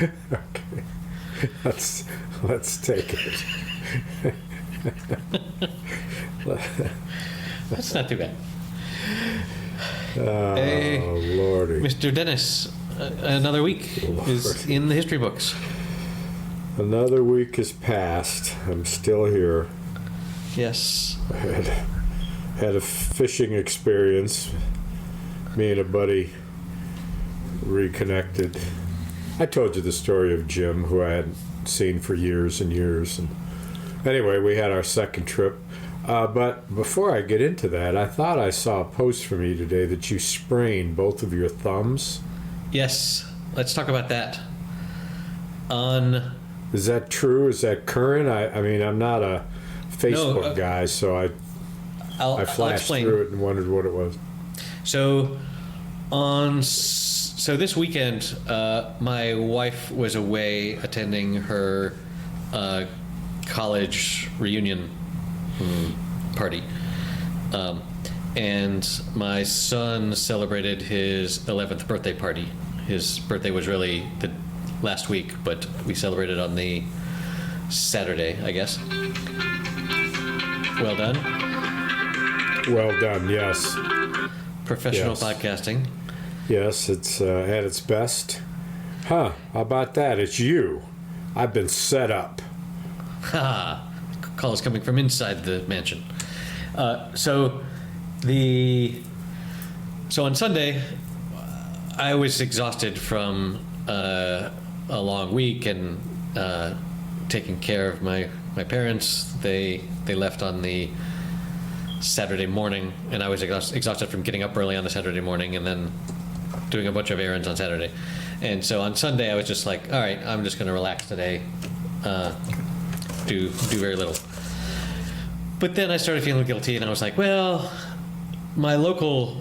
Okay. Let's take it. That's not too bad. Oh, Hey, Lordy. Mr. Dennis, another week is in the history books. Another week has passed. I'm still here. Yes. I had a fishing experience. Me and a buddy reconnected. I told you the story of Jim, who I hadn't seen for years and years. And anyway, we had our second trip. But before I get into that, I thought I saw a post from you today that you sprained both of your thumbs. Yes. Let's talk about that. Is that true? Is that current? I mean, I'm not a Facebook guy, so I I'll flashed explain. through it and wondered what it was. So this weekend, my wife was away attending her college reunion party, and my son celebrated his 11th birthday party. His birthday was really the last week, but we celebrated on the Saturday, I guess. Well done. Well done, yes. Professional Yes. podcasting. Yes, it's at its best. Huh, how about that? It's you. I've been set up. Ha! Call is coming from inside the mansion. So on Sunday, I was exhausted from a long week and taking care of my parents. They left on the Saturday morning, and I was exhausted from getting up early on the Saturday morning and then doing a bunch of errands on Saturday. And so on Sunday, I was just like, all right, I'm just going to relax today, do very little. But then I started feeling guilty, and I was like, well, my local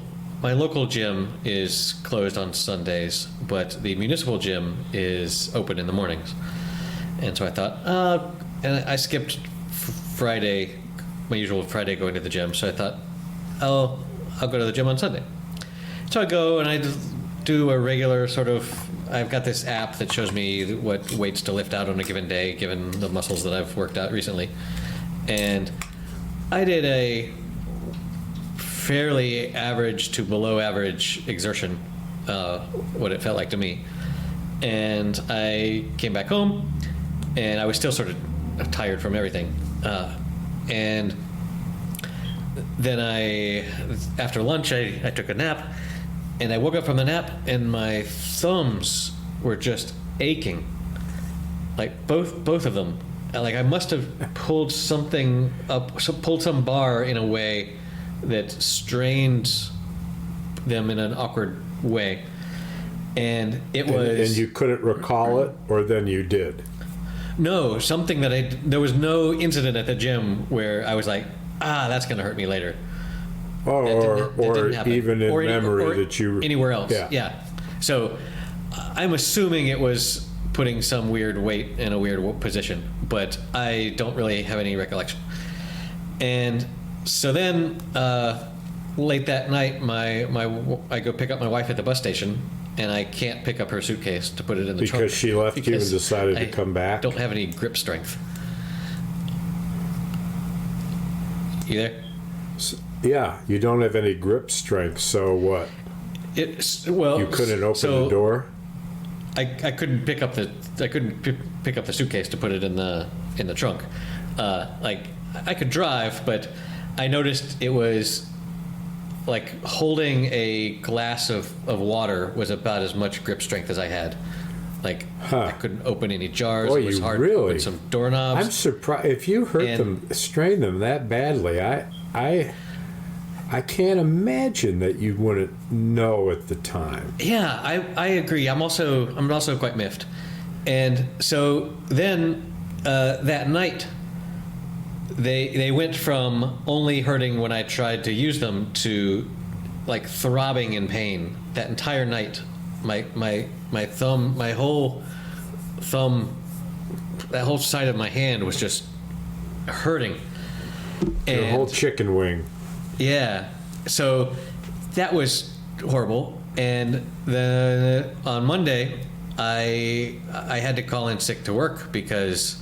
gym is closed on Sundays, but the municipal gym is open in the mornings. And so I thought, and I skipped Friday, my usual Friday going to the gym. So I thought, I'll go to the gym on Sunday. So I go and I do a regular sort of, I've got this app that shows me what weights to lift out on a given day, given the muscles that I've worked out recently. And I did a fairly average to below average exertion, what it felt like to me. And I came back home, and I was still sort of tired from everything. And then after lunch, I took a nap, and I woke up from the nap, and my thumbs were just aching, like both of them. Like I must have pulled something up, pulled some bar in a way that strained them in an awkward way, and it was. And you couldn't recall it, or then you did. No, something that there was no incident at the gym where I was like, that's going to hurt me later. Or even in memory that you anywhere else. Yeah. So I'm assuming it was putting some weird weight in a weird position, but I don't really have any recollection. And so then late that night, I go pick up my wife at the bus station, and I can't pick up her suitcase to put it in the trunk. Because she left you and decided to come back? Don't have any grip strength. You there? Yeah, you don't have any grip strength, so what? You couldn't open the door? I couldn't pick up the pick up the suitcase to put it in the trunk. Like I could drive, but I noticed it was like holding a glass of water was about as much grip strength as I had. Like I couldn't open any jars. Boy, it was you hard really, to open some doorknobs. I'm surprised if you strain them that badly. I can't imagine that you wouldn't know at the time. Yeah, I agree. I'm also quite miffed. And so then that night, they went from only hurting when I tried to use them to like throbbing in pain that entire night. My thumb, my whole thumb, that whole side of my hand was just hurting. Your whole chicken wing. Yeah. So that was horrible. And then on Monday, I had to call in sick to work because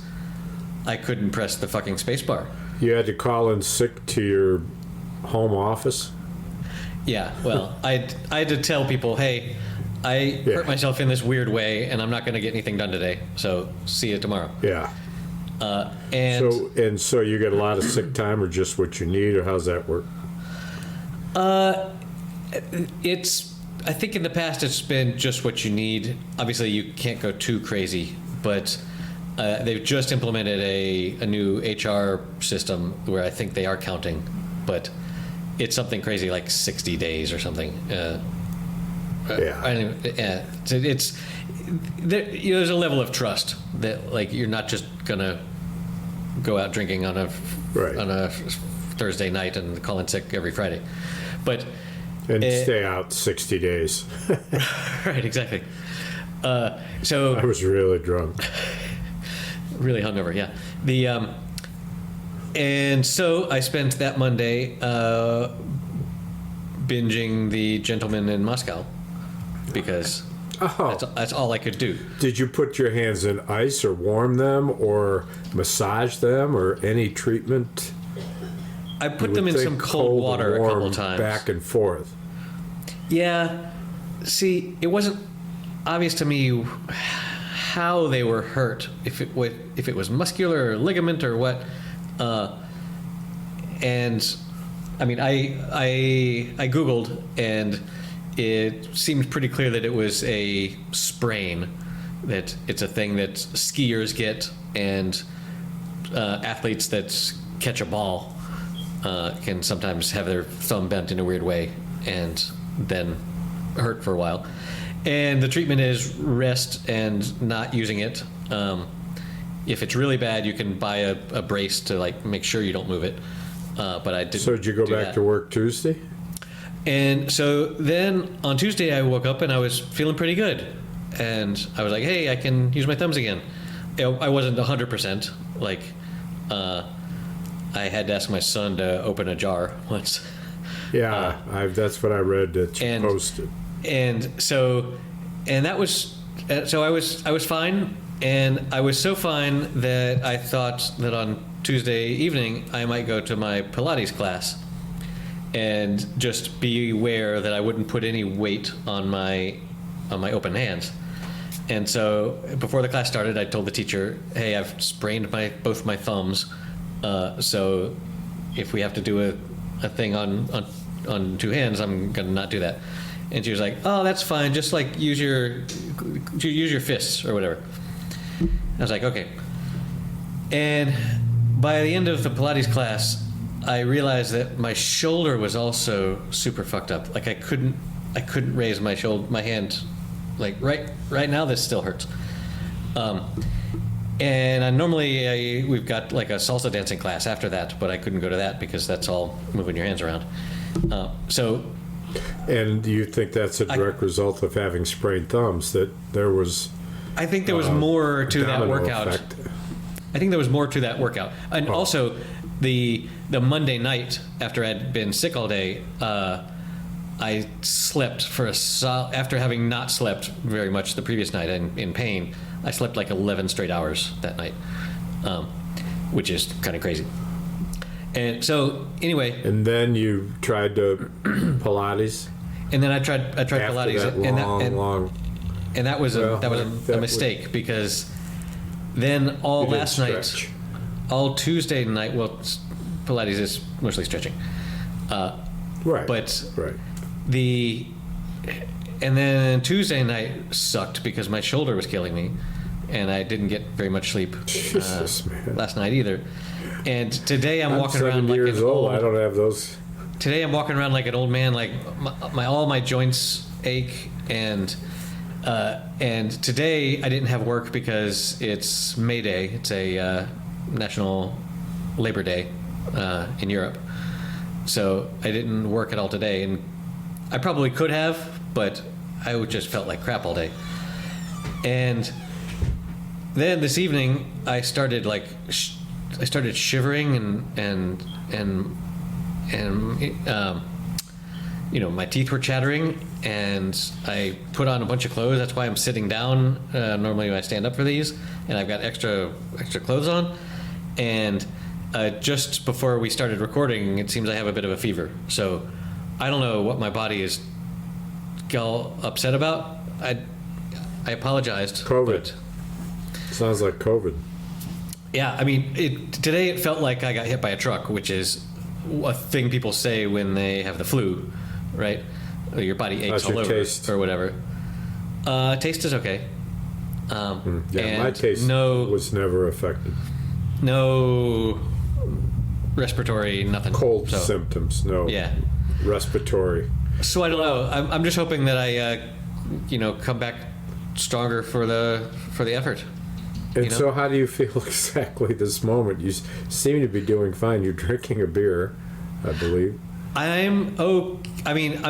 I couldn't press the fucking space bar. You had to call in sick to your home office? Yeah, well, I had to tell people, hey, I hurt myself in this weird way, and I'm not going to get anything done today. So see you tomorrow. Yeah. And So you get a lot of sick time, or just what you need, or how's that work? I think in the past it's been just what you need. Obviously, you can't go too crazy, but they've just implemented a new HR system where I think they are counting, but it's something crazy like 60 days or something. It's there's a level of trust that like you're not just gonna go out drinking on a Thursday night and call in sick every Friday, but stay out 60 days. right, exactly. So I was really drunk. Really hungover, yeah. And so I spent that Monday binging The Gentleman in Moscow because that's all I could do. Did you put your hands in ice or warm them or massage them or any treatment? I put them in some cold water a couple of times. Back and forth. Yeah. See, it wasn't obvious to me how they were hurt, if it was muscular or ligament or what. And I mean, I Googled, and it seemed pretty clear that it was a sprain, that it's a thing that skiers get, and athletes that catch a ball can sometimes have their thumb bent in a weird way and then hurt for a while. And the treatment is rest and not using it. If it's really bad, you can buy a brace to like make sure you don't move it. But I didn't. So did you go back to work Tuesday? And so then on Tuesday I woke up and I was feeling pretty good, and I was like, hey, I can use my thumbs again. I wasn't 100%. Like I had to ask my son to open a jar once. Yeah, that's what I read that you posted. And so, and that was, so I was fine, and I was so fine that I thought that on Tuesday evening I might go to my Pilates class and just be aware that I wouldn't put any weight on my open hands. And so before the class started, I told the teacher, hey, I've sprained both my thumbs, so if we have to do a thing on two hands, I'm gonna not do that. And she was like, oh, that's fine, just like use your fists or whatever. I was like, okay. And by the end of the Pilates class, I realized that my shoulder was also super fucked up. Like I couldn't raise my hand. Like right now, this still hurts. And normally we've got like a salsa dancing class after that, but I couldn't go to that because that's all moving your hands around. And do you think that's a direct result of having sprained thumbs? That there was? I think there was more to that workout. Effect. I think there was more to that workout, and also the Monday night after I'd been sick all day, I slept after having not slept very much the previous night and in pain. I slept like 11 straight hours that night, which is kind of crazy. And so anyway. And then you tried to Pilates. And then I tried Pilates, and that was a mistake because then all last night, all Tuesday night. Well, Pilates is mostly stretching. Right. But right. And then Tuesday night sucked because my shoulder was killing me, and I didn't get very much sleep last night either. And today I'm walking around like 7 years old. I don't have those. Today I'm walking around like an old man, like all my joints ache, and today I didn't have work because it's May Day. It's a National Labor Day in Europe, so I didn't work at all today, and I probably could have, but I just felt like crap all day. And then this evening I started shivering and my teeth were chattering, and I put on a bunch of clothes. That's why I'm sitting down. Normally I stand up for these, and I've got extra clothes on. And just before we started recording, it seems I have a bit of a fever. So I don't know what my body is all upset about. I apologized. COVID. But Sounds like COVID. yeah, I mean, today it felt like I got hit by a truck, which is a thing people say when they have the flu, right? Or your body aches How's all your over taste? or whatever. Taste is okay. Yeah, And my taste was never affected. no respiratory, nothing. Cold So, symptoms, no. Yeah. Respiratory. So I don't know. I'm just hoping that I, come back stronger for the effort. And You know? so, how do you feel exactly this moment? You seem to be doing fine. You're drinking a beer, I believe. I'm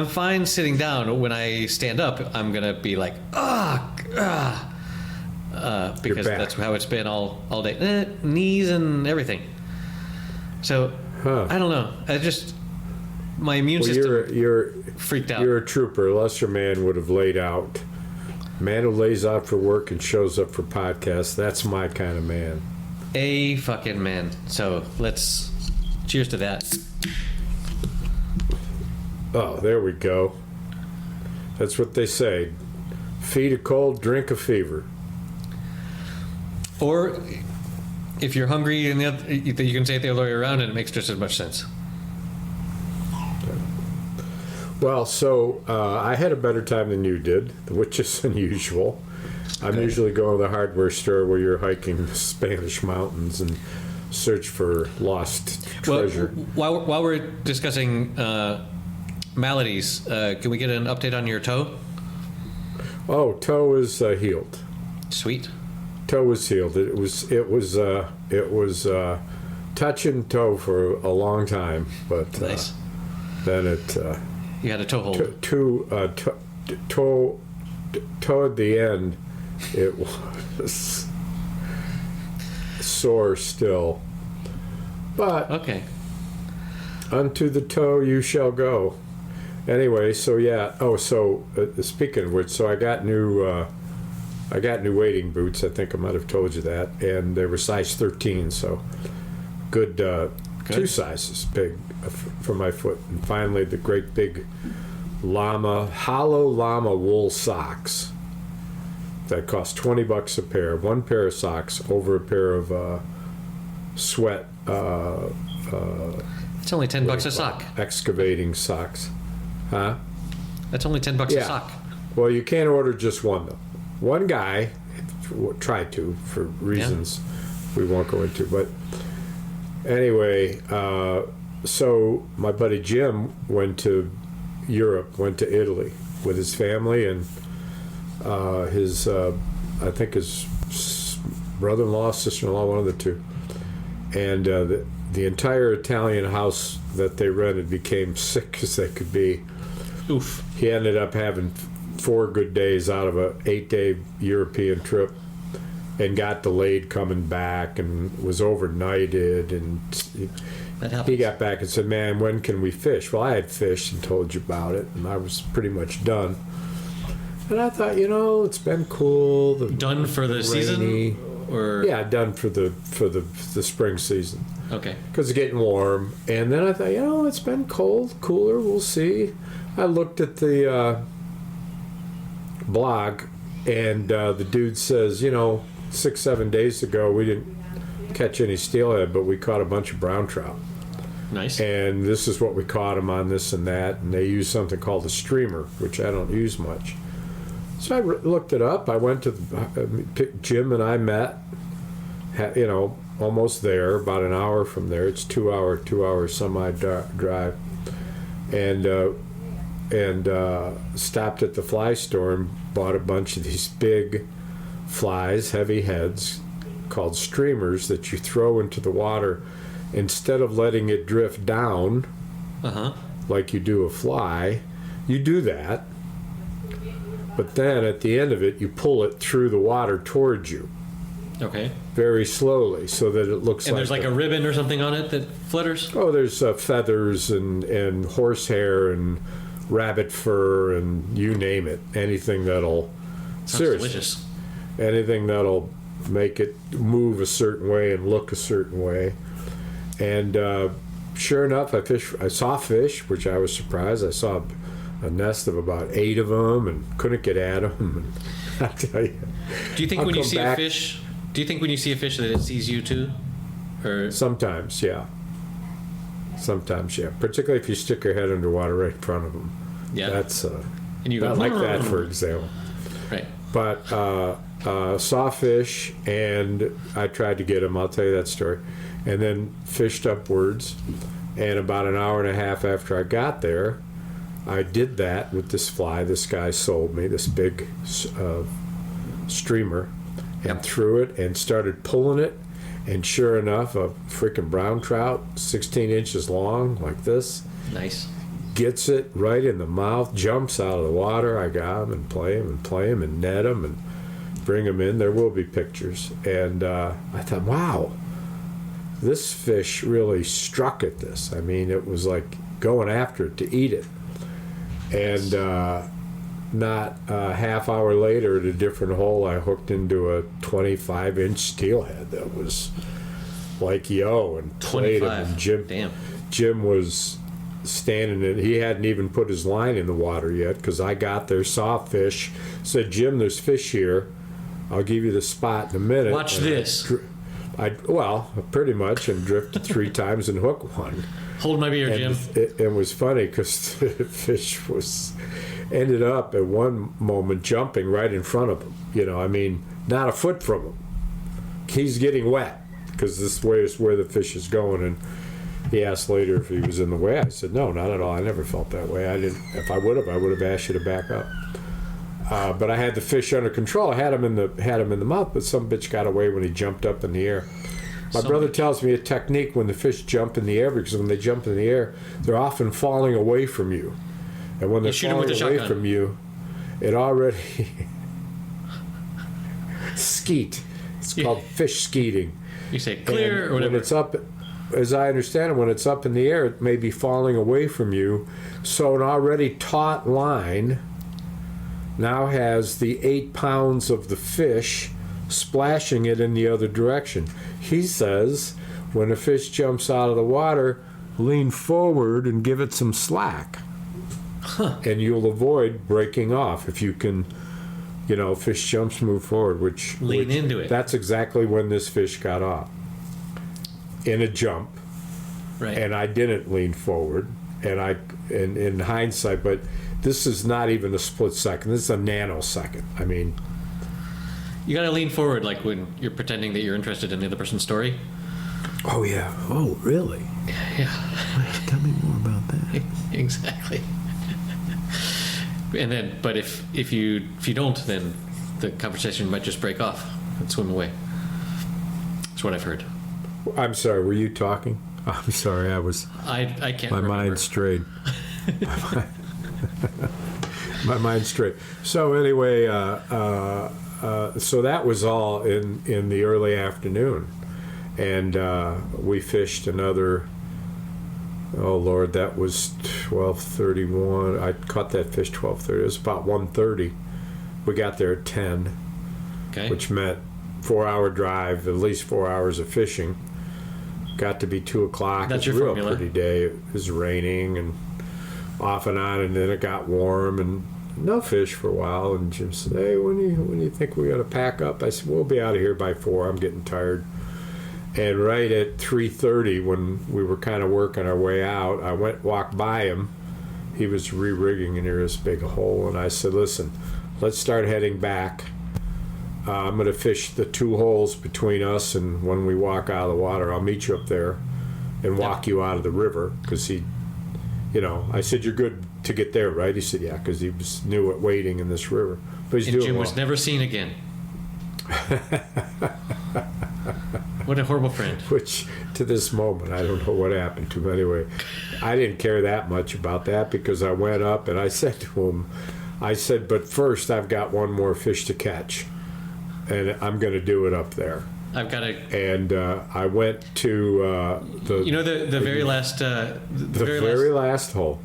fine sitting down. When I stand up, I'm gonna be like, because back. that's how it's been all day. Knees and everything. So Huh. I don't know. My immune Well, system you're freaked out. You're a trooper. A lesser man would have laid out. Man who lays out for work and shows up for podcasts. That's my kind of man. A fucking man. So let's cheers to that. Oh, there we go. That's what they say. Feed a cold, drink a fever. Or if you're hungry, and you can say it the other way around, and it makes just as much sense. Well, so I had a better time than you did, which is unusual. I'm Okay. usually going to the hardware store where you're hiking the Spanish mountains and search for lost treasure. Well, while we're discussing maladies, can we get an update on your toe? Oh, toe is healed. Sweet. Toe was healed. It was touch and toe for a long time, but Nice. then it You had a toe hold. toe at the end. It was sore still, but Okay. unto the toe you shall go. Anyway, so yeah. Oh, so speaking of which, so I got new wading boots. I think I might have told you that, and they were size 13, so good. Two sizes big for my foot. And finally, the great big hollow llama wool socks that cost $20 a pair. One pair of socks over a pair of sweat It's only $10 a sock. excavating socks. Huh? That's only $10 Yeah. a sock. Well, you can't order just one, though. One guy tried to, for reasons we won't go into. But anyway, so my buddy Jim went to Europe, went to Italy with his family and his, I think his brother-in-law, sister-in-law, one of the two. And the entire Italian house that they rented became sick as they could be. Oof. He ended up having 4 good days out of a 8-day European trip and got delayed coming back and was overnighted, and That happens. he got back and said, man, when can we fish? Well, I had fished and told you about it, and I was pretty much done. And I thought, it's been cool. Done for the rainy. season? Or Yeah, done for the spring season. Okay. Because it's getting warm. And then I thought, it's been cold, cooler, we'll see. I looked at the blog, and the dude says, 6-7 days ago, we didn't catch any steelhead, but we caught a bunch of brown trout. Nice. And this is what we caught them on, this and that. And they use something called a streamer, which I don't use much. So I looked it up. I went to Jim and I met, almost there, about an hour from there. It's 2-hour semi-drive. And stopped at the fly store and bought a bunch of these big flies, heavy heads, called streamers that you throw into the water. Instead of letting it drift down Uh-huh. like you do a fly, you do that. But then at the end of it, you pull it through the water towards you Okay. very slowly so that it looks And like there's like a ribbon or something on it that flutters? there's feathers and horsehair and rabbit fur and you name it. Anything that'll, Sounds seriously, delicious. anything that'll make it move a certain way and look a certain way. And sure enough, I saw fish, which I was surprised. I saw a nest of about 8 of them and couldn't get at them. And I tell you, Do you think I'll when you come see back- a fish, do you think when you see a fish that it sees you too? Or sometimes, yeah. Sometimes, yeah. Particularly if you stick your head underwater right in front of them. yeah, That's and you go not like that, for example. right. But saw fish, and I tried to get him. I'll tell you that story. And then fished upwards. And about an hour and a half after I got there, I did that with this fly. This guy sold me this big streamer, and threw it and started pulling it. And sure enough, a freaking brown trout, 16 inches long, like this, Nice. gets it right in the mouth, jumps out of the water. I got him and play him and net him and bring him in. There will be pictures. And I thought, wow, this fish really struck at this. I mean, it was like going after it to eat it. And not a half hour later, at a different hole, I hooked into a 25-inch steelhead that was like yo, and played him. 25. And Damn. Jim was standing in. He hadn't even put his line in the water yet because I got there, saw fish, said, "Jim, there's fish here. I'll give you the spot in a minute." Watch And this. well, pretty much, and drifted 3 times and hooked one. Hold my beer, Jim. And it was funny because the fish ended up at one moment jumping right in front of him. You know, I mean, not a foot from him. He's getting wet because this way is where the fish is going. And he asked later if he was in the way. I said, no, not at all. I never felt that way. I didn't. If I would have asked you to back up. But I had the fish under control. I had him in the mouth, but some bitch got away when he jumped up in the air. My brother tells me a technique when the fish jump in the air, because when they jump in the air, they're often falling away from you. And when they're shoot 'em with falling a away shotgun. from you, it already skeet. It's called fish skeeting. You say clear And or whatever. when it's up, as I understand it, when it's up in the air, it may be falling away from you. So an already taut line now has the 8 pounds of the fish splashing it in the other direction. He says when a fish jumps out of the water, lean forward and give it some slack. And you'll avoid breaking off if you can, fish jumps, move forward, which Lean into it. That's exactly when this fish got off. In a jump. Right. And I didn't lean forward, and in hindsight, but this is not even a split second. This is a nanosecond. I mean, You got to lean forward, like when you're pretending that you're interested in the other person's story. oh yeah, oh really? Yeah, Tell me more about that. exactly. And then, but if you don't, then the conversation might just break off and swim away. That's what I've heard. I'm sorry. Were you talking? I'm sorry. I can't My remember. mind strayed. My mind strayed. So anyway, so that was all in the early afternoon, and we fished another. Oh Lord, that was 12:31. I caught that fish 12:30. It was about 1:30. We got there at 10, Okay. which meant 4-hour drive, at least 4 hours of fishing. Got to be 2 o'clock. That's It was your a real formula. pretty day. It was raining and off and on, and then it got warm and no fish for a while. And Jim said, "Hey, when do you think we got to pack up?" I said, "We'll be out of here by 4. I'm getting tired." And right at 3:30, when we were kind of working our way out, I walked by him. He was re-rigging near this big hole, and I said, "Listen, let's start heading back. I'm going to fish the 2 holes between us, and when we walk out of the water, I'll meet you up there and walk you out of the river." Because he, I said, "You're good to get there, right?" He said, "Yeah," because he was new at wading in this river. But he's And doing Jim well. was never seen again. What a horrible friend. Which, to this moment, I don't know what happened to him. Anyway, I didn't care that much about that because I went up and I said to him, "But first I've got one more fish to catch, and I'm going to do it up there." I've got to. And I went to the The very last. The very last hole.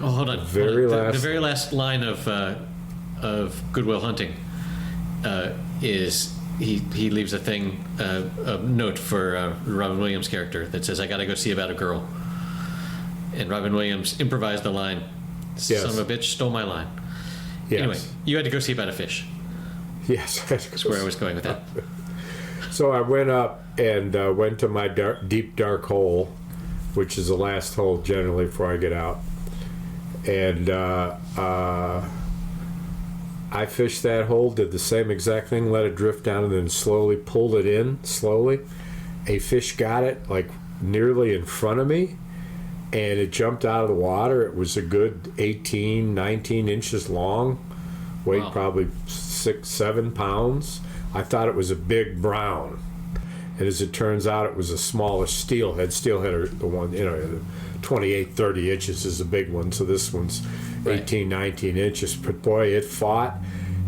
Oh, hold on. Very The last. very last line of Good Will Hunting is he leaves a thing, a note for Robin Williams' character that says, "I got to go see about a girl." And Robin Williams improvised the line, Yes. "Son of a bitch stole my line." Yes. Anyway, you had to go see about a fish. Yes. That's where I was going with that. So I went up and went to my deep dark hole, which is the last hole generally before I get out. And I fished that hole, did the same exact thing, let it drift down, and then slowly pulled it in, slowly. A fish got it, like, nearly in front of me, and it jumped out of the water. It was a good 18, 19 inches long, weighed Wow. probably 6, 7 pounds. I thought it was a big brown. And as it turns out, it was a smaller steelhead. Steelhead are the one, 28, 30 inches is a big one. So this one's Right. 18, 19 inches. But boy, it fought.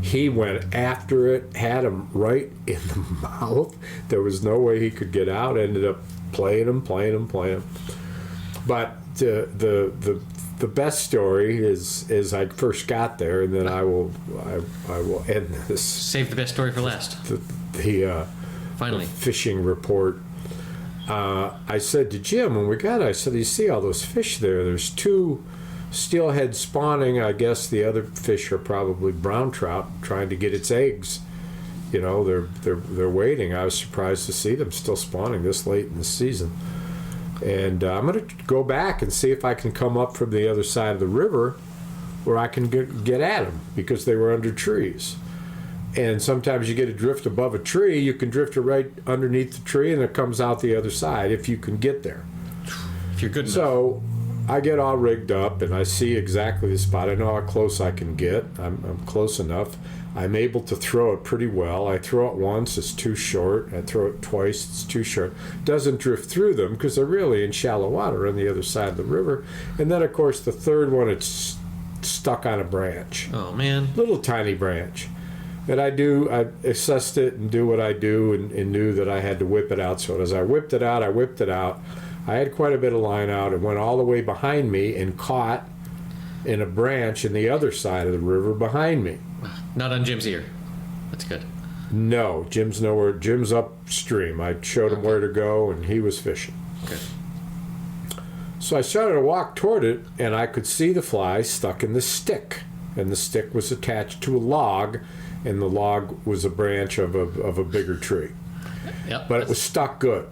He went after it, had him right in the mouth. There was no way he could get out. Ended up playing him. But the best story is I first got there, and then I will end this. Save the best story for last. The Finally. fishing report. I said to Jim when we got it, I said, "You see all those fish there? There's 2 steelhead spawning. I guess the other fish are probably brown trout trying to get its eggs. They're waiting." I was surprised to see them still spawning this late in the season. And I'm going to go back and see if I can come up from the other side of the river where I can get at them, because they were under trees. And sometimes you get a drift above a tree, you can drift it right underneath the tree, and it comes out the other side if you can get there. If you're good enough. So I get all rigged up, and I see exactly the spot. I know how close I can get. I'm close enough. I'm able to throw it pretty well. I throw it once, it's too short. I throw it twice, it's too short. Doesn't drift through them because they're really in shallow water on the other side of the river. And then, of course, the third one, it's stuck on a branch. Oh, man. Little tiny branch. And I assessed it and do what I do, and knew that I had to whip it out. So as I whipped it out, I had quite a bit of line out. It went all the way behind me and caught in a branch in the other side of the river behind me. Not on Jim's ear. That's good. No, Jim's nowhere. Jim's upstream. I showed him where to go, and he was fishing. Good. So I started to walk toward it, and I could see the fly stuck in the stick. And the stick was attached to a log, and the log was a branch of a bigger tree. Yep. But it was stuck good.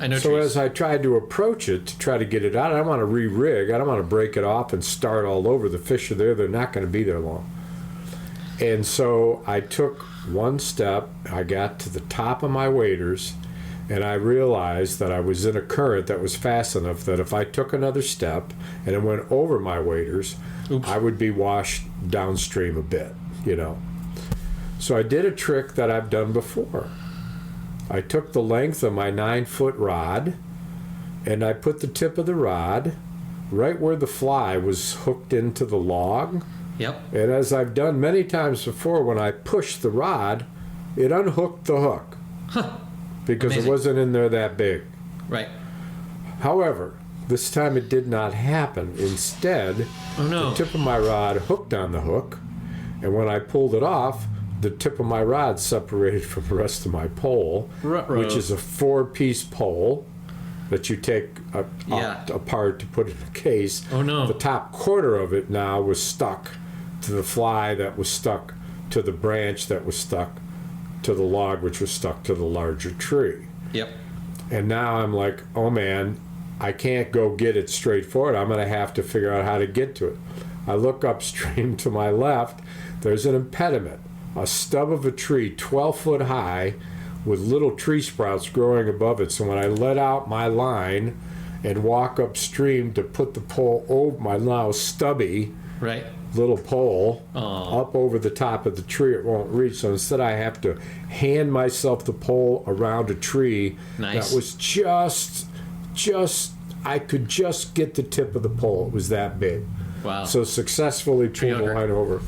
I know So trees. as I tried to approach it to try to get it out, I don't want to re-rig. I don't want to break it off and start all over. The fish are there. They're not going to be there long. And so I took one step. I got to the top of my waders, and I realized that I was in a current that was fast enough that if I took another step and it went over my waders, Oops. I would be washed downstream a bit, So I did a trick that I've done before. I took the length of my 9-foot rod, and I put the tip of the rod right where the fly was hooked into the log. Yep. And as I've done many times before, when I pushed the rod, it unhooked the hook. Because Amazing. it wasn't in there that big. Right. However, this time it did not happen. Instead, Oh, no. the tip of my rod hooked on the hook, and when I pulled it off, the tip of my rod separated from the rest of my pole, Ruh-roh. which is a 4-piece pole that you take Yeah. apart to put in a case. Oh, no. The top quarter of it now was stuck to the fly that was stuck to the branch that was stuck to the log, which was stuck to the larger tree. Yep. And now I'm like, oh man, I can't go get it straight forward. I'm going to have to figure out how to get to it. I look upstream to my left. There's an impediment, a stub of a tree 12 foot high with little tree sprouts growing above it. So when I let out my line and walk upstream to put the pole over my now stubby Right. little pole Aw. up over the top of the tree, it won't reach. So instead I have to hand myself the pole around a tree Nice. that was just I could just get the tip of the pole. It was that big. Wow. So successfully pulled the under. line over.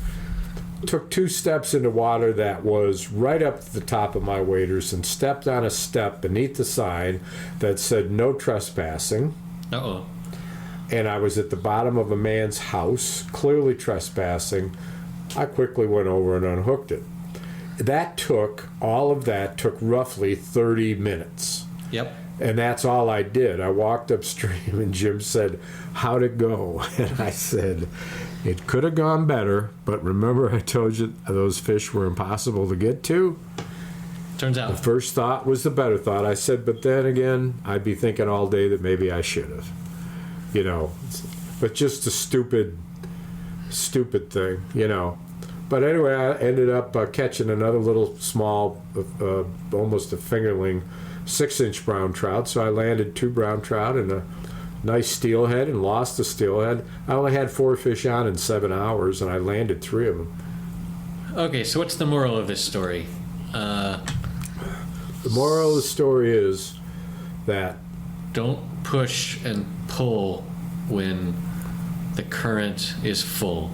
Took 2 steps into water that was right up to the top of my waders, and stepped on a step beneath the sign that said no trespassing. Uh-oh. and I was at the bottom of a man's house, clearly trespassing. I quickly went over and unhooked it. All of that took roughly 30 minutes. Yep. And that's all I did. I walked upstream and Jim said, "How'd it go?" And I said, "It could have gone better, but remember I told you those fish were impossible to get to?" Turns The out. first thought was the better thought. I said, but then again, I'd be thinking all day that maybe I should have. You know, but just a stupid thing, you know. But anyway, I ended up catching another little small, almost a fingerling, 6-inch brown trout. So I landed 2 brown trout and a nice steelhead and lost the steelhead. I only had 4 fish on in 7 hours, and I landed 3 of them. Okay, so what's the moral of this story? The moral of the story is that Don't push and pull when the current is full.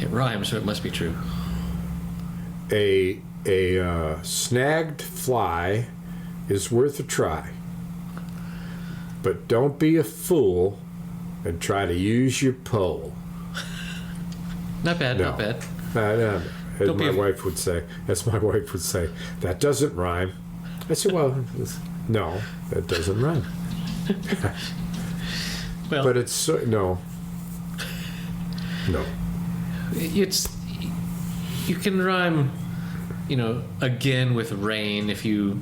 It rhymes, so it must be true. a snagged fly is worth a try. But don't be a fool and try to use your pole. Not bad, No. not bad. As Don't be my a- wife would say, that doesn't rhyme. I said, well, no, that doesn't rhyme. Well, But it's no. it's you can rhyme, again with rain if you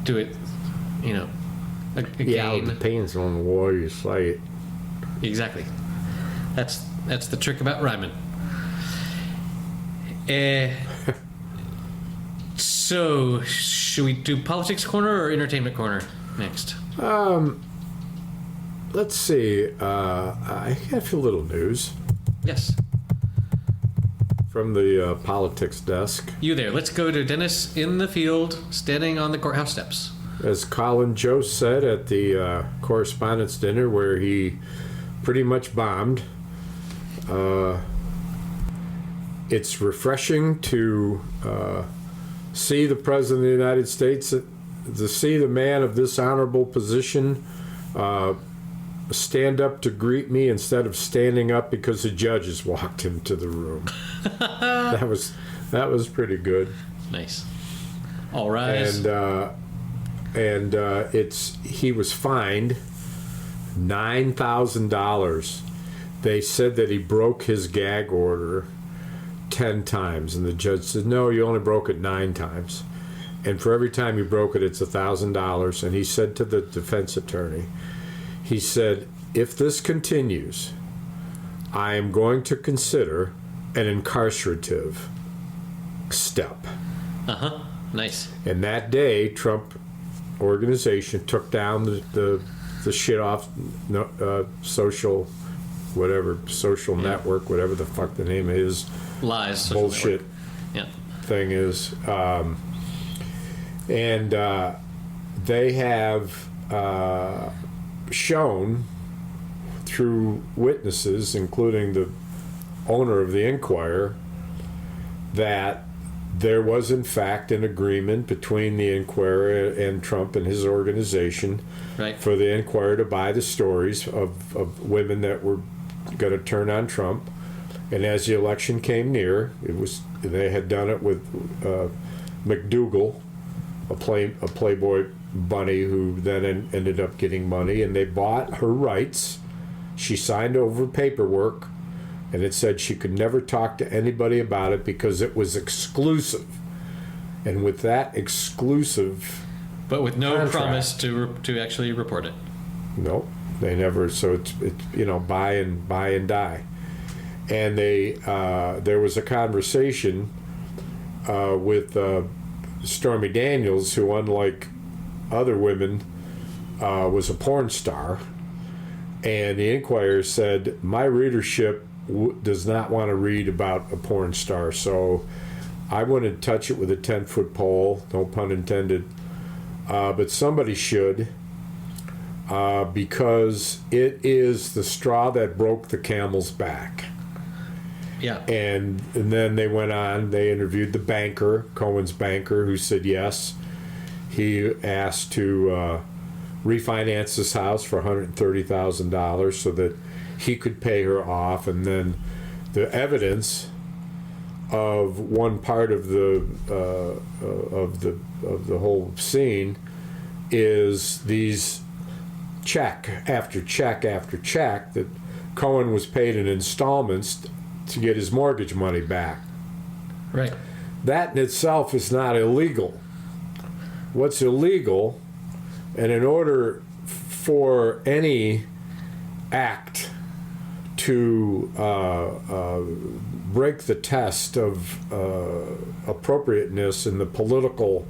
do it, Yeah, it again. depends on the way you say it. Exactly. That's the trick about rhyming. So, should we do politics corner or entertainment corner next? Let's see. I have a few little news Yes. from the politics desk. You there. Let's go to Dennis in the field, standing on the courthouse steps. As Colin Jost said at the correspondence dinner, where he pretty much bombed, it's refreshing to see the President of the United States, to see the man of this honorable position stand up to greet me instead of standing up because the judges walked into the room. that was pretty good. Nice. All rise. And he was fined $9,000. They said that he broke his gag order 10 times, and the judge said, no, you only broke it 9 times, and for every time you broke it, it's $1,000. And he said to the defense attorney, he said, if this continues, I am going to consider an incarcerative step. Nice. And that day, Trump organization took down the shit off social network, whatever the fuck the name is, Lies. social bullshit network. Yeah. thing is. And they have shown through witnesses, including the owner of the Enquirer, that there was in fact an agreement between the Enquirer and Trump and his organization Right. for the Enquirer to buy the stories of women that were going to turn on Trump. And as the election came near, they had done it with McDougal, a Playboy bunny who then ended up getting money, and they bought her rights. She signed over paperwork, and it said she could never talk to anybody about it because it was exclusive. And with that exclusive, But with no Contract. promise to actually report it. no, they never. So it's buy and die. And there was a conversation with Stormy Daniels, who, unlike other women, was a porn star. And the Enquirer said, my readership does not want to read about a porn star, so I wouldn't touch it with a 10-foot pole, no pun intended. But somebody should, because it is the straw that broke the camel's back. Yeah. And then they went on, they interviewed the banker, Cohen's banker, who said yes. He asked to refinance his house for $130,000 so that he could pay her off, and then the evidence of one part of the whole scene is these check after check after check that Cohen was paid in installments to get his mortgage money back. Right. That in itself is not illegal. What's illegal, and in order for any act to break the test of appropriateness in the political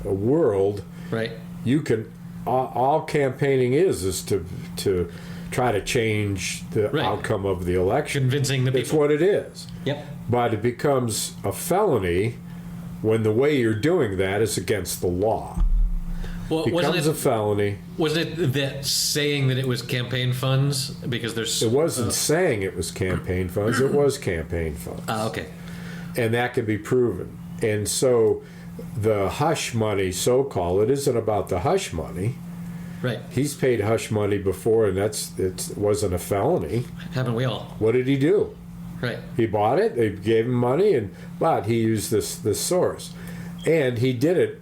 world, Right. you can all campaigning is to try to change the Right. outcome of the election. Convincing the That's people. what it is. Yep. But it becomes a felony when the way you're doing that is against the law. Well, Becomes a felony. wasn't it that saying that it was campaign funds because there's It wasn't saying it was campaign funds. It was campaign funds. okay. And that can be proven. And so the hush money, so-called, it isn't about the hush money. Right. He's paid hush money before, and it wasn't a felony. Haven't we all? What did he do? Right. He bought it. They gave him money, but he used this source, and he did it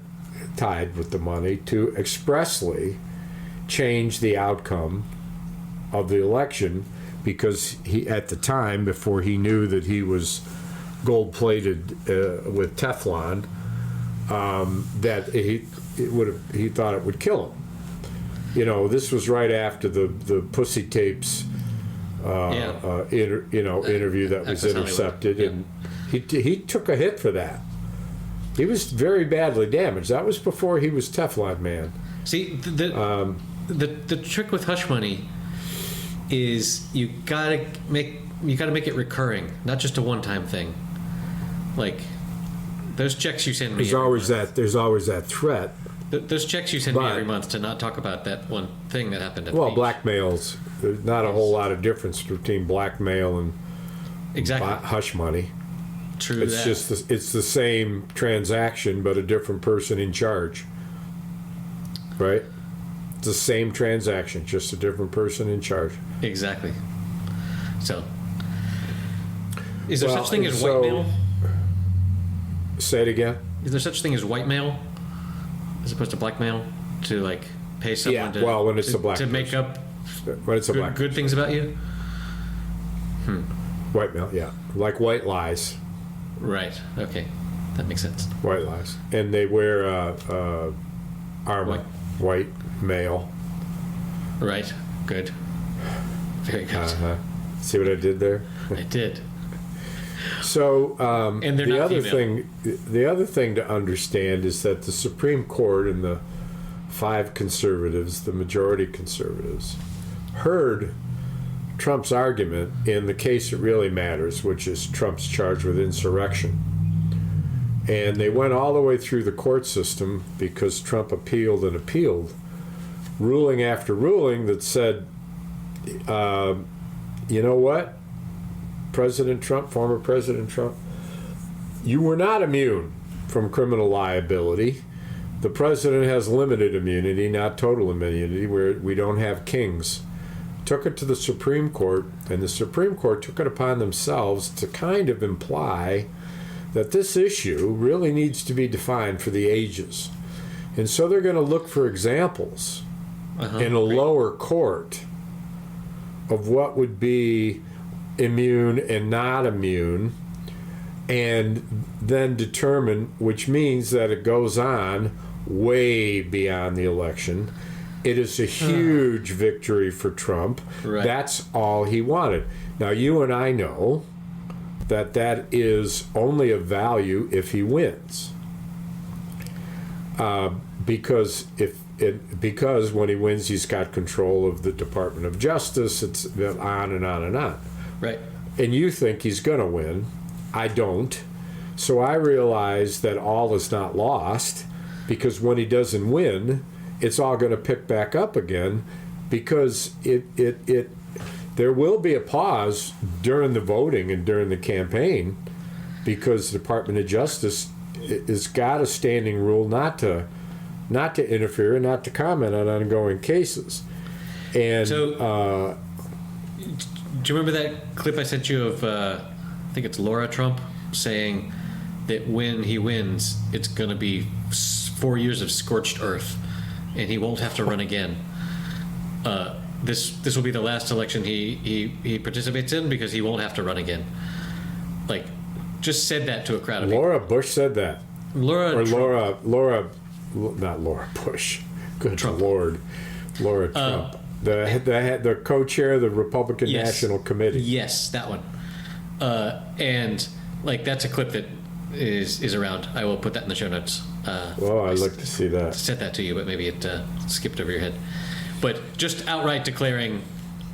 tied with the money to expressly change the outcome of the election, because he, at the time, before he knew that he was gold-plated with Teflon, that he thought it would kill him. You know, this was right after the Pussy Tapes interview that was Access Hollywood. intercepted, Yeah. and he took a hit for that. He was very badly damaged. That was before he was Teflon Man. See, the trick with hush money is you gotta make it recurring, not just a one-time thing. Like those checks you send me. There's always that threat. Those checks you send me But- every month to not talk about that one thing that happened at the Well, beach. blackmails. There's not a whole lot of difference between blackmail and Exactly. hush money. True It's that. just it's the same transaction, but a different person in charge. Right? It's the same transaction, just a different person in charge. Exactly. So, is there Well, such thing as so- white mail? Say it again. Is there such thing as white mail as opposed to black mail to like pay someone Yeah, to well, when it's to, a black to make person. up But it's a black good things about you? white male, yeah, like white lies, Right. Okay. That makes sense. white lies, and they wear armor, white male. Right. Good. Very good. Uh-huh. See what I did there? I did. So And they're the not other female. the other thing to understand is that the Supreme Court and the 5 conservatives, the majority conservatives, heard Trump's argument in the case that really matters, which is Trump's charge with insurrection. And they went all the way through the court system because Trump appealed and appealed, ruling after ruling that said, you know what? President Trump, former President Trump, you were not immune from criminal liability. The president has limited immunity, not total immunity, where we don't have kings. Took it to the Supreme Court, and the Supreme Court took it upon themselves to kind of imply that this issue really needs to be defined for the ages. And so they're going to look for examples in a lower court of what would be immune and not immune, and then determine, which means that it goes on way beyond the election. It is a huge victory for Trump. Right. That's all he wanted. Now, you and I know that that is only of value if he wins. Because because when he wins, he's got control of the Department of Justice. It's on and on and on. Right. And you think he's going to win. I don't. So I realize that all is not lost, because when he doesn't win, it's all going to pick back up again, because there will be a pause during the voting and during the campaign, because the Department of Justice has got a standing rule not to not to interfere, not to comment on ongoing cases. And So- Do you remember that clip I sent you of, I think it's Laura Trump, saying that when he wins, it's going to be 4 years of scorched earth, and he won't have to run again. This will be the last election he participates in because he won't have to run again. Like, just said that to a crowd of people. Laura Bush said that. Or Trump. Not Laura Bush. Good Trump. Lord. Laura Trump. The co-chair of the Republican Yes. National Committee. Yes, that one. And like that's a clip that is around. I will put that in the show notes. Well, I'd like to see that. Sent that to you, but maybe it skipped over your head. But just outright declaring,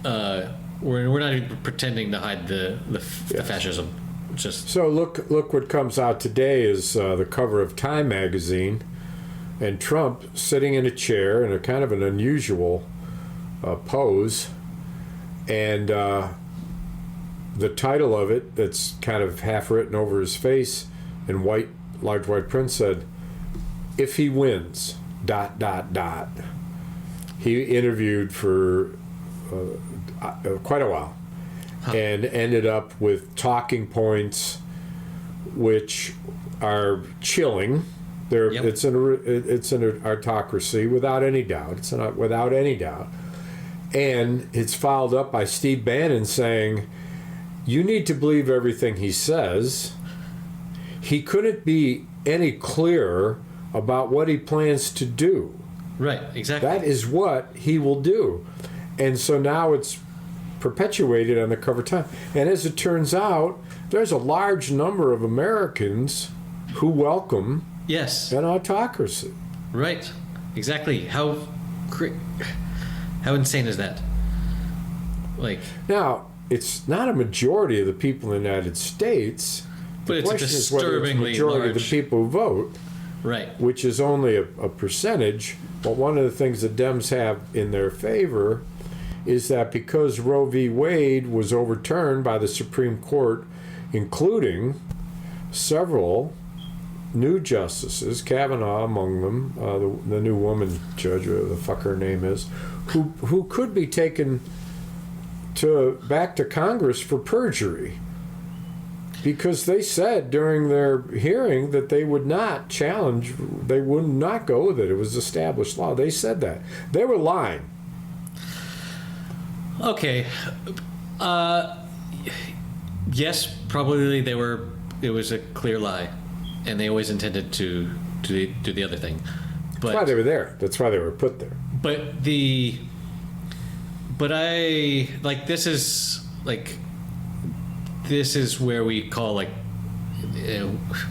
we're not even pretending to hide the fascism. Just So look what comes out today is the cover of Time magazine, and Trump sitting in a chair in a kind of an unusual pose, and the title of it, that's kind of half written over his face in large white print, said, "If he wins, ... He interviewed for quite a while, and ended up with talking points which are chilling. Yep. It's an autocracy without any doubt. It's not without any doubt, and it's followed up by Steve Bannon saying, "You need to believe everything he says." He couldn't be any clearer about what he plans to do. right, exactly. That is what he will do. And so now it's perpetuated on the cover of Time. And as it turns out, there's a large number of Americans who welcome Yes, an autocracy. right, exactly. How insane is that? Like, Now, it's not a majority of the people in the United States. but The it's a question is whether it's a disturbingly majority of large. the people who vote, Right. which is only a percentage. But one of the things the Dems have in their favor is that because Roe v. Wade was overturned by the Supreme Court, including several new justices, Kavanaugh among them, the new woman judge, whatever the fuck her name is, who could be taken back to Congress for perjury. Because they said during their hearing that they would not challenge, they would not go with it. It was established law. They said that. They were lying. Okay. Yes, probably they were. It was a clear lie, and they always intended to do the other thing. That's why they were there. That's why they were put there. But I like this is where we call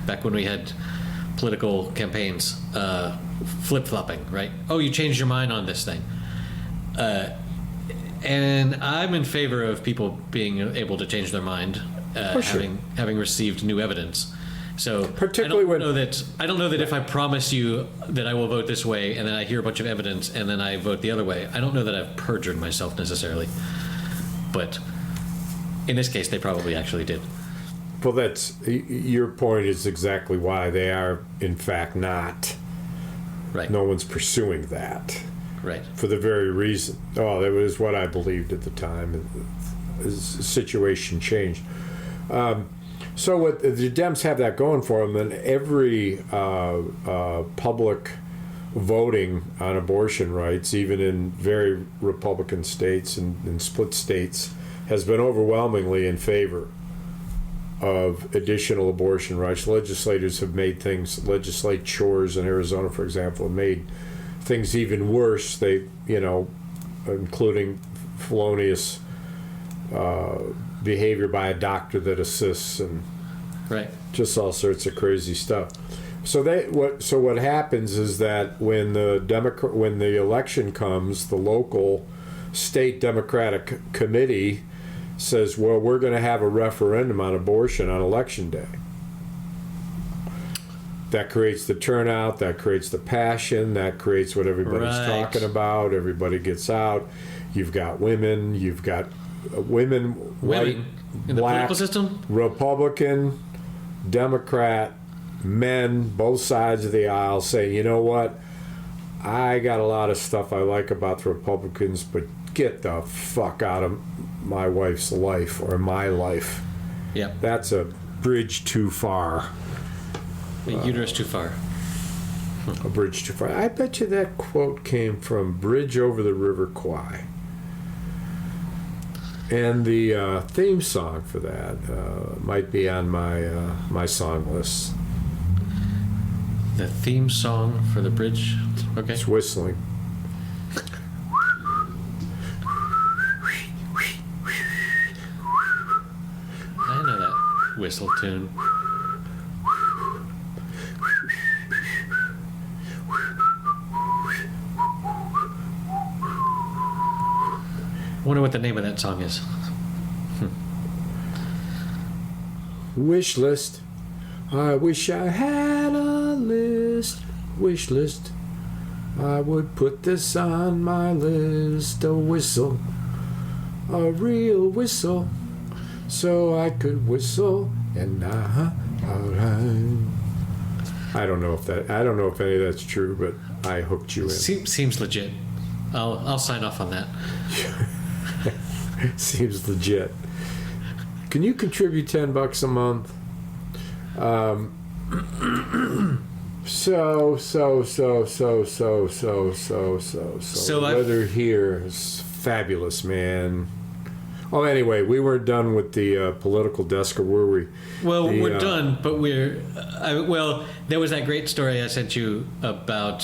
back when we had political campaigns, flip-flopping, right? Oh, you changed your mind on this thing. And I'm in favor of people being able to change their mind, For sure. having received new evidence. So Particularly I don't know that if I promise you that I will vote this way, and then I hear a bunch of evidence, and then I vote the other way, I don't know that I've perjured myself necessarily. But in this case, they probably actually did. Well, that's your point is exactly why they are, in fact, not. Right. No one's pursuing that Right. for the very reason. Oh, that was what I believed at the time. The situation changed. So what the Dems have that going for them, and every public voting on abortion rights, even in very Republican states and in split states, has been overwhelmingly in favor of additional abortion rights. Legislators have made legislatures in Arizona, for example, have made things even worse. They, including felonious behavior by a doctor that assists and Right. just all sorts of crazy stuff. So what happens is that when the election comes, the local state Democratic committee says, well, we're going to have a referendum on abortion on election day. That creates the turnout, that creates the passion, that creates what everybody's Right. talking about. Everybody gets out. You've got women, Women white, in the black, political system? Republican, Democrat, men, both sides of the aisle say, you know what? I got a lot of stuff I like about the Republicans, but get the fuck out of my wife's life or my life. Yep. That's a bridge too far. The uterus too far. A bridge too far. I bet you that quote came from Bridge Over the River Kwai. And the theme song for that might be on my song list. The theme song for the bridge. Okay. It's whistling. I know that whistle tune. Wonder what the name of that song is. Wish list. I wish I had a list. Wish list. I would put this on my list. A whistle. A real whistle. So I could whistle and I don't know if any of that's true, but I hooked you in. Seems legit. I'll sign off on that. Seems legit. Can you contribute $10 a month? So weather here is fabulous, man. Oh, anyway, we weren't done with the political desk, or were we? Well, we're done, but there was that great story I sent you about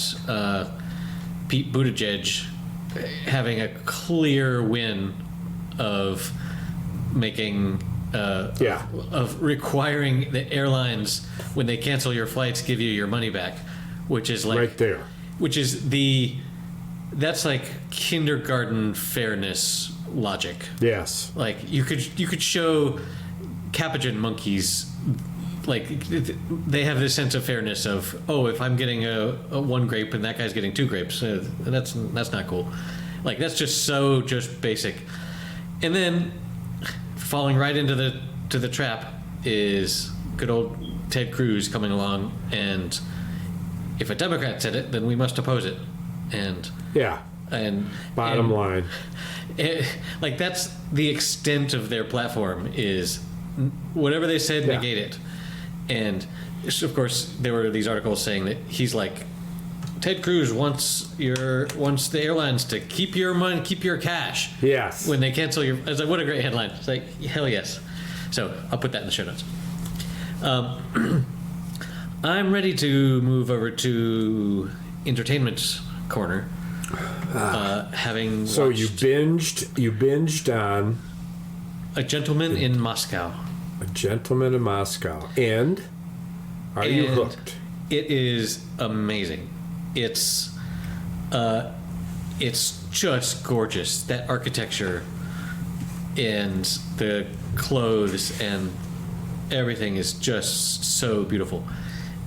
Pete Buttigieg having a clear win of making of requiring the airlines, when they cancel your flights, give you your money back, which is like right there. Which is that's like kindergarten fairness logic. Yes. Like you could show Capuchin monkeys, like they have this sense of fairness of, oh, if I'm getting a one grape and that guy's getting two grapes, that's not cool. Like that's just basic. And then falling right into the trap is good old Ted Cruz coming along, and if a Democrat said it, then we must oppose it. And bottom line, like that's the extent of their platform, is whatever they said, negate it. And of course there were these articles saying that he's like, Ted Cruz wants the airlines to keep your money, keep your cash. Yes. When they cancel your, it's like, what a great headline. It's like, hell yes. So I'll put that in the show notes. I'm ready to move over to entertainment corner. Having so watched you binged on A Gentleman in Moscow. A Gentleman in Moscow, and are you hooked? It is amazing. It's just gorgeous. That architecture and the clothes and everything is just so beautiful.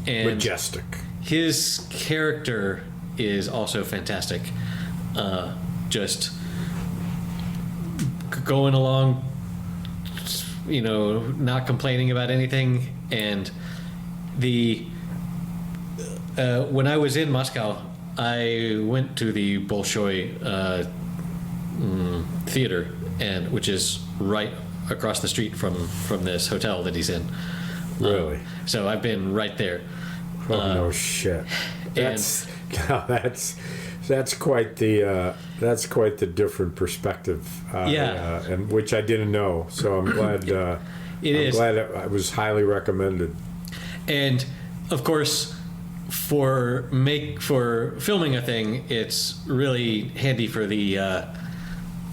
And majestic. His character is also fantastic. Just going along, not complaining about anything. And when I was in Moscow, I went to the Bolshoi theater, which is right across the street from this hotel that he's in. Really? So I've been right there. Oh, no shit. That's quite the different perspective. And which I didn't know. So I'm glad. I'm glad it was highly recommended. And of course, for filming a thing, it's really handy for the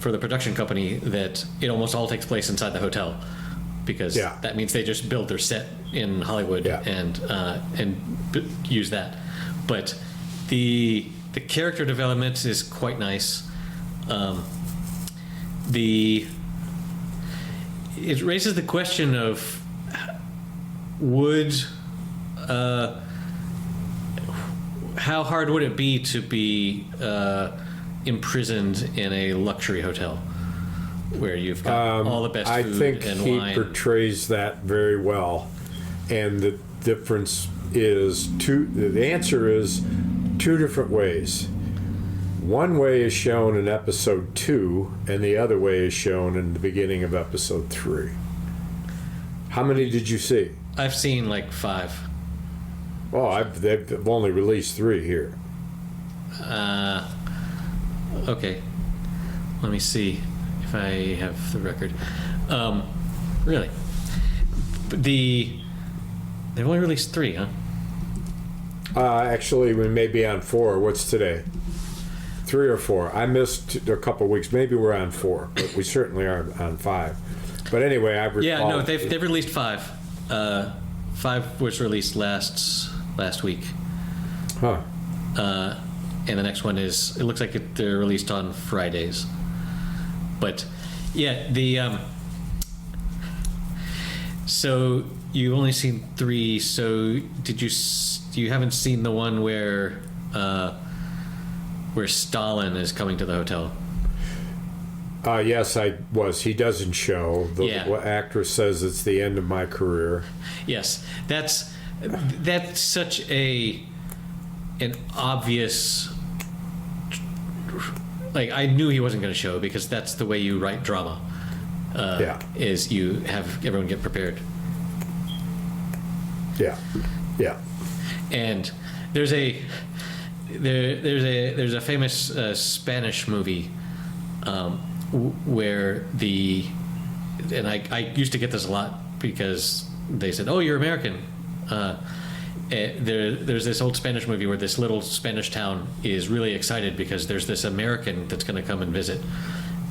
production company that it almost all takes place inside the hotel, because that means they just build their set in Hollywood and use that. But the character development is quite nice. It raises the question of how hard would it be to be imprisoned in a luxury hotel where you've got all the best food and wine? I think he portrays that very well, and the difference is the answer is two different ways. One way is shown in episode 2, and the other way is shown in the beginning of episode 3. How many did you see? I've seen like 5. Oh, they've only released 3 here. Okay. Let me see if I have the record. Really? They've only released 3, huh? Actually, we may be on 4. What's today? 3 or 4. I missed a couple weeks. Maybe we're on 4, but we certainly are on 5. But anyway, I recall. Yeah, no, they've released 5. 5 was released last week. Huh. And the next one is, it looks like they're released on Fridays. But yeah, so you've only seen 3. So you haven't seen the one where Stalin is coming to the hotel? Yes, I was. He doesn't show. The actress says it's the end of my career. Yes, that's such an obvious. Like, I knew he wasn't going to show, because that's the way you write drama. Is you have everyone get prepared. Yeah. And there's a famous Spanish movie where I used to get this a lot because they said, "Oh, you're American." There's this old Spanish movie where this little Spanish town is really excited because there's this American that's going to come and visit.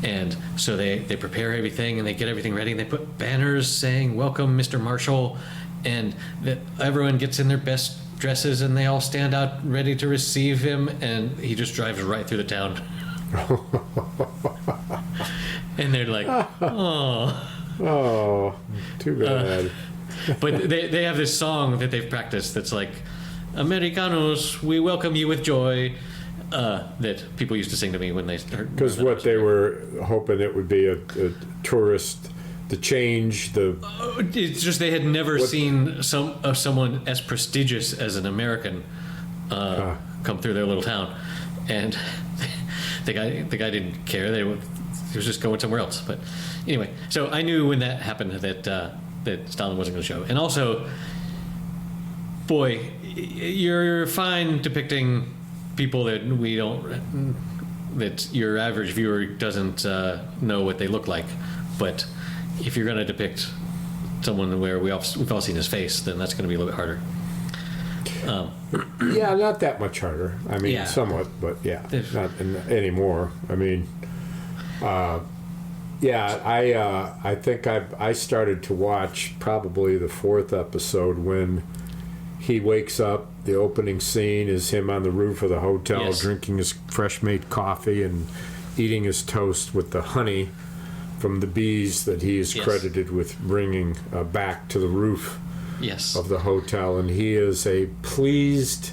And so they prepare everything and they get everything ready and they put banners saying, "Welcome, Mr. Marshall," and that everyone gets in their best dresses and they all stand out ready to receive him, and he just drives right through the town. And they're like, "Oh." Oh, too bad. But they have this song that they've practiced that's like, "Americanos, we welcome you with joy," that people used to sing to me when they heard. Because what they were hoping it would be a tourist, the change, the... It's just they had never seen someone as prestigious as an American come through their little town. And the guy didn't care. He was just going somewhere else. But anyway, so I knew when that happened that Stalin wasn't going to show. And also, boy, you're fine depicting people that that your average viewer doesn't know what they look like. But if you're going to depict someone where we've all seen his face, then that's going to be a little bit harder. Yeah, not that much harder. I mean, somewhat, but not anymore. I mean, I think I started to watch probably the 4th episode when he wakes up. The opening scene is him on the roof of the hotel, drinking his fresh-made coffee and eating his toast with the honey from the bees that he is credited with bringing back to the roof of the hotel. And he is a pleased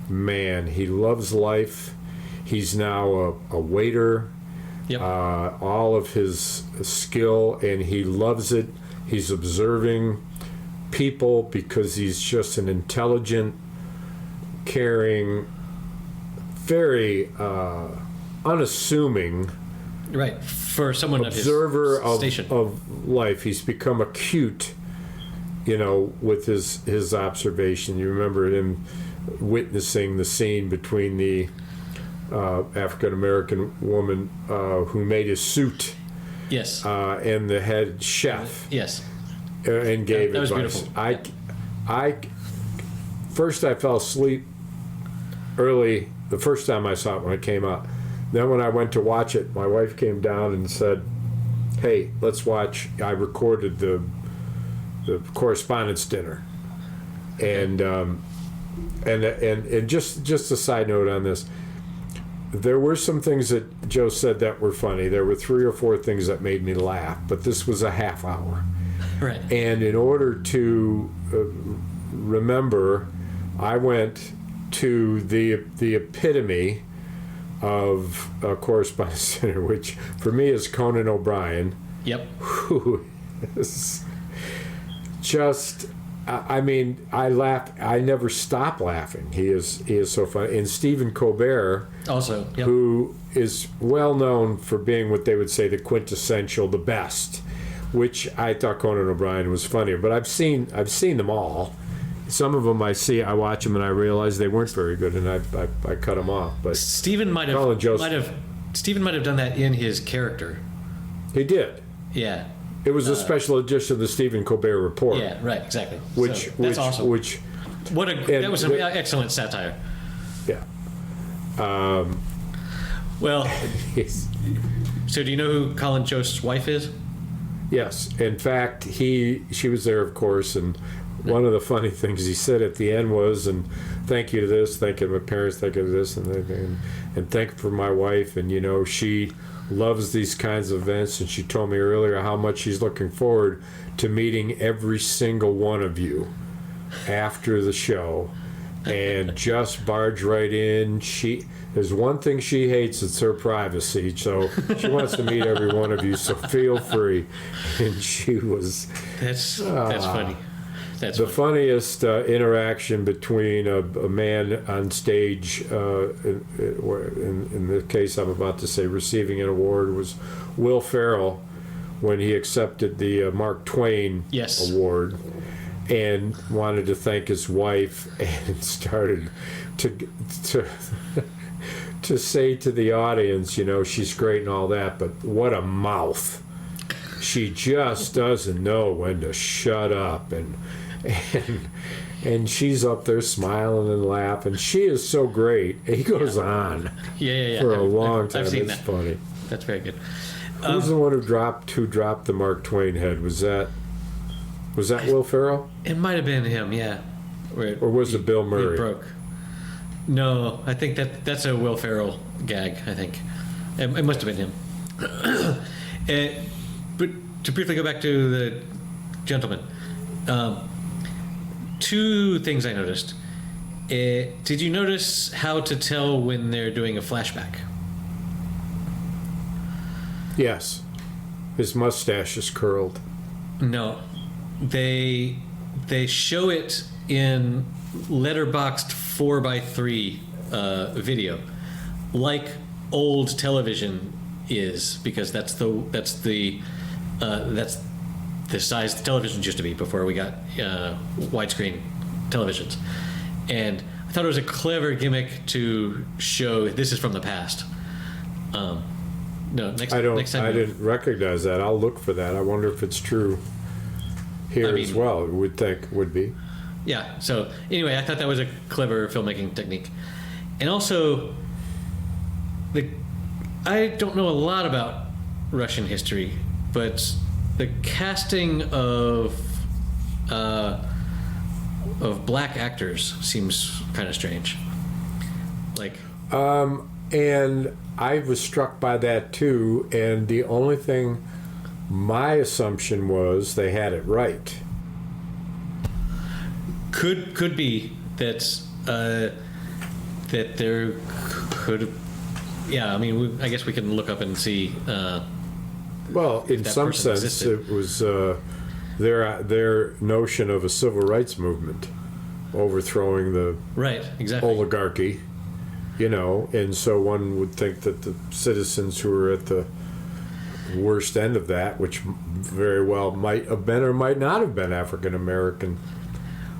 man. He loves life. He's now a waiter. Yep. All of his skill, and he loves it. He's observing people because he's just an intelligent, caring, very unassuming, right, for someone observer of his station of life. He's become acute, with his observation. You remember him witnessing the scene between the African American woman who made his suit, and the head chef, and gave that advice. was beautiful. I first I fell asleep early the first time I saw it when it came out. Then when I went to watch it, my wife came down and said, "Hey, let's watch." I recorded the correspondence dinner, and just a side note on this. There were some things that Joe said that were funny. There were 3 or 4 things that made me laugh, but this was a half hour. Right. And in order to remember, I went to the epitome of Correspondence Center, which for me is Conan O'Brien. Yep. Who is just I mean, I laugh. I never stop laughing. He is so funny. And Stephen Colbert, Also, yep. who is well known for being what they would say the quintessential, the best, which I thought Conan O'Brien was funnier. But I've seen them all. Some of them I watch them and I realize they weren't very good, and I cut them off. But Stephen might Colin Jost- have done that in his character. he did. Yeah. It was a special edition of the Stephen Colbert Report. Yeah, right, exactly. Which So, that's awesome. Which That was an excellent satire. yeah. Well, Yes. so do you know who Colin Jost's wife is? Yes. In fact, she was there, of course, and one of the funny things he said at the end was, and thank you to this, thank you to my parents, thank you to this, and thank you for my wife, and she loves these kinds of events, and she told me earlier how much she's looking forward to meeting every single one of you after the show, and just barge right in. There's one thing she hates, it's her privacy, so she wants to meet every one of you, so feel free. And she was That's funny. That's the funny. funniest interaction between a man on stage, in the case I'm about to say receiving an award, was Will Ferrell when he accepted the Mark Twain Yes. award and wanted to thank his wife and started to say to the audience, she's great and all that, but what a mouth. She just doesn't know when to shut up, and she's up there smiling and laughing. She is so great. He goes on Yeah. for a long time. I've seen It's that. funny. That's very good. Who's the one who dropped the Mark Twain head? Was that Will Ferrell, It might have been him, yeah. or was it Bill It Murray? broke. No, I think that's a Will Ferrell gag. I think it must have been him. But to briefly go back to the gentleman, two things I noticed. Did you notice how to tell when they're doing a flashback? Yes, his mustache is curled. No, they show it in letterboxed 4:3 video, like old television is, because that's the size the televisions used to be before we got widescreen televisions. And I thought it was a clever gimmick to show this is from the past. No, next time. I didn't recognize that. I'll look for that. I wonder if it's true here as well. Would be. Yeah. So anyway, I thought that was a clever filmmaking technique, and also I don't know a lot about Russian history, but the casting of black actors seems kind of strange. Like, And I was struck by that too. And the only thing, my assumption was they had it right. could be that that there could. Yeah, I mean, I guess we can look up and see. Well, in that some person sense, existed. it was their notion of a civil rights movement, overthrowing the Right. Exactly. oligarchy, and so one would think that the citizens who were at the worst end of that, which very well might have been or might not have been African American,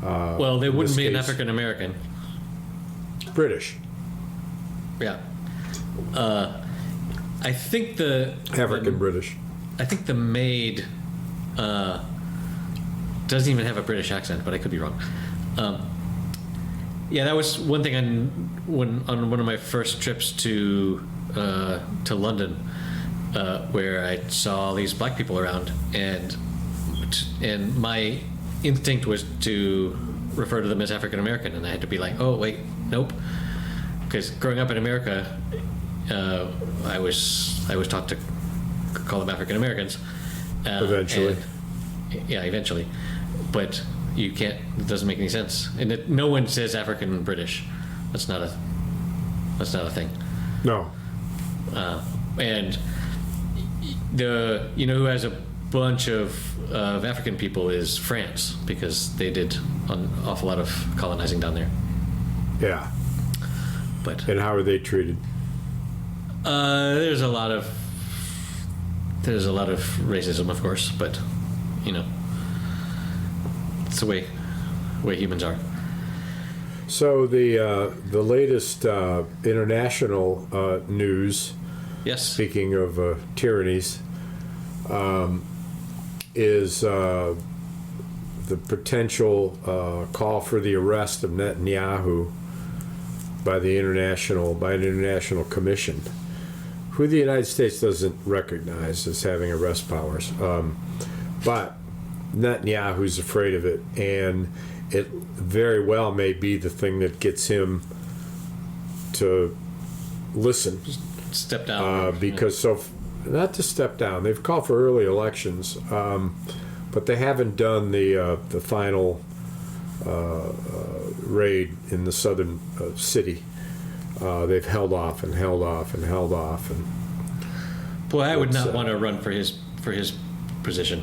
Well, they in wouldn't this be an case. African American. British, Yeah. I think African British. I think the maid doesn't even have a British accent, but I could be wrong. Yeah, that was one thing on one of my first trips to London, where I saw all these black people around, and my instinct was to refer to them as African American, and I had to be like, oh wait, nope, because growing up in America, I was taught to call them African Americans. Eventually. Yeah, eventually, but you can't. It doesn't make any sense, and no one says African British. That's not a thing. No, And who has bunch of African people is France, because they did an awful lot of colonizing down there. Yeah. But And how are they treated? there's a lot of racism, of course, but you know, it's the way humans are. So the latest international news, Yes. speaking of tyrannies, is the potential call for the arrest of Netanyahu by an international commission, who the United States doesn't recognize as having arrest powers. But Netanyahu's afraid of it, and it very well may be the thing that gets him to listen. Step down. Because not to step down. They've called for early elections, but they haven't done the final raid in the southern city. They've held off and held off and held off. And Boy, I would not It's, want to run for his position.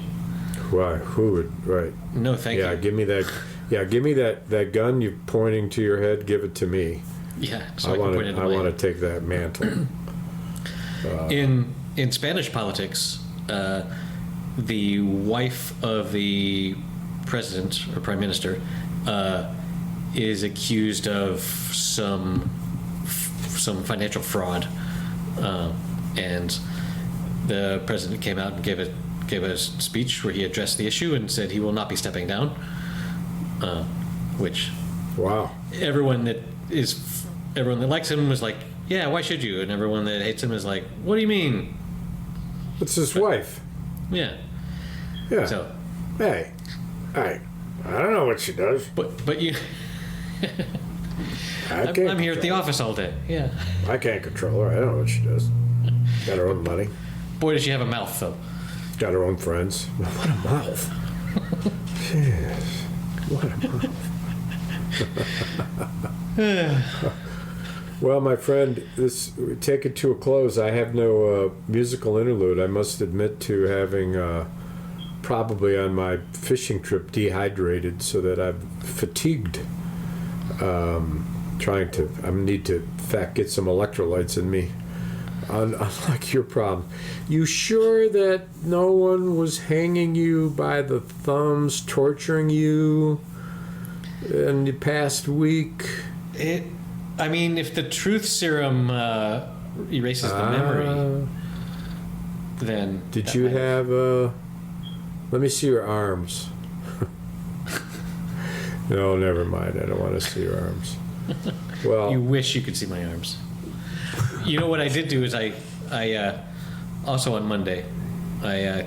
why? Who would? Right? No, thank Yeah, you. give me that. Yeah, give me that gun you're pointing to your head. Give it to me. Yeah, so I, I can want point it to. I away. want to take that mantle. In Spanish politics, the wife of the president or prime minister is accused of some financial fraud, and the president came out and gave a speech where he addressed the issue and said he will not be stepping down, which Wow. everyone that likes him was like, yeah, why should you? And everyone that hates him is like, what do you mean? It's his wife. Yeah. Yeah. So, Hey. I don't know what she does. but you, I can't I'm here at the control office all day. Yeah. her. I can't control her. I don't know what she does. Got her own money. Boy, does she have a mouth, though. Got her own friends. What a mouth. Jeez. What a mouth. Well, my friend, take it to a close. I have no musical interlude. I must admit to having probably on my fishing trip dehydrated, so that I'm fatigued. I need to, in fact, get some electrolytes in me. Unlike your problem. You sure that no one was hanging you by the thumbs, torturing you in the past week? I mean, if the truth serum erases the memory, then Did that you might- have let me see your arms. No, never mind. I don't want to see your arms. Well, You wish you could see my arms. You know what I did do is I also on Monday I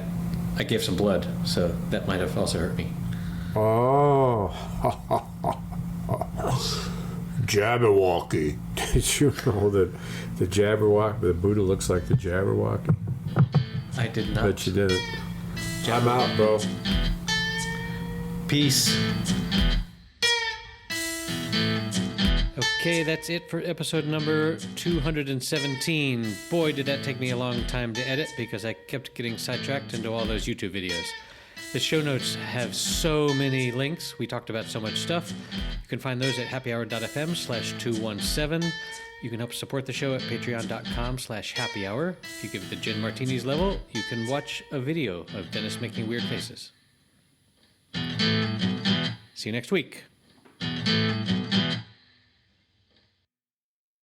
gave some blood, so that might have also hurt me. oh. Jabberwocky. Did you know that the Jabberwocky, the Buddha looks like the Jabberwocky? I did not. Bet you didn't. I'm out, bro. Peace. Okay, that's it for episode number 217. Boy, did that take me a long time to edit because I kept getting sidetracked into all those YouTube videos. The show notes have so many links. We talked about so much stuff. You can find those at happyhour.fm/217. You can help support the show at patreon.com/happyhour. If you give it the Gin Martinis level, you can watch a video of Dennis making weird faces. See you next week.